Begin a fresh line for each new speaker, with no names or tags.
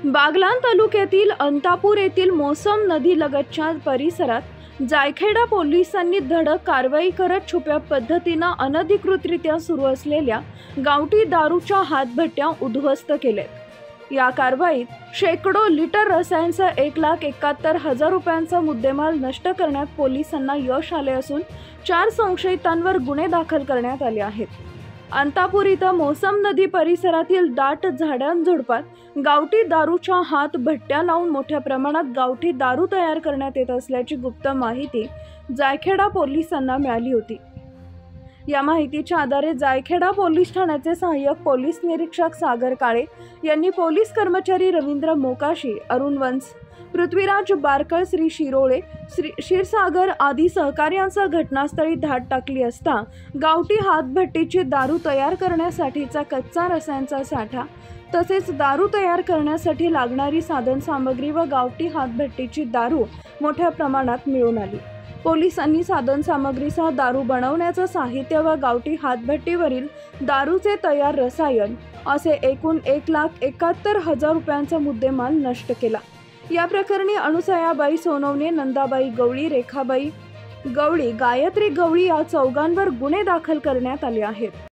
बागलाण तालुक्यातील अंतापूर येथील मोसम नदी लगतच्या परिसरात जायखेडा पोलिसांनी धडक कारवाई करत छुप्या पद्धतीने अनधिकृतरित्या सुरू असलेल्या गावठी दारूच्या हातभट्ट्या उद्ध्वस्त केल्यात। या कारवाईत शेकडो लिटर रसायनचा 1,71,000 रुपयांचा मुद्देमाल नष्ट करण्यात पोलिसांना यश आले असून 4 संशयितांवर गुन्हे दाखल करण्यात आले आहेत। अंतापूर इथं मोसम नदी परिसरातील दाट झाडांझुडपात गावठी दारूच्या हात भट्ट्या लावून मोठ्या प्रमाणात गावठी दारू तयार करण्यात येत असल्याची गुप्त माहिती जायखेडा पोलिसांना मिळाली होती। या माहितीच्या आधारे जायखेडा पोलीस ठाण्याचे सहाय्यक पोलीस निरीक्षक सागर काळे यांनी पोलीस कर्मचारी रवींद्र मोकाशी, अरुण वंस, पृथ्वीराज बारकळ, श्री शिरोळे, क्षीरसागर आदी सहकार्यांसह घटनास्थळी धाड टाकली असता गावठी हातभट्टीची दारू तयार करण्यासाठीचा कच्चा रसायनचा साठा तसेच दारू तयार करण्यासाठी लागणारी साधनसामग्री व गावठी हातभट्टीची दारू मोठ्या प्रमाणात मिळून आली। पोलिसांनी साधनसामग्रीसह दारू बनवण्याचं साहित्य व गावठी हातभट्टीवरील दारूचे तयार रसायन असे एकूण 1,71,000 रुपयांचा मुद्देमाल नष्ट केला। या प्रकरणी अनुसयाबाई सोनवणे, नंदाबाई गवळी, रेखाबाई गवळी, गायत्री गवळी या चौघांवर गुन्हे दाखल करण्यात आले आहेत।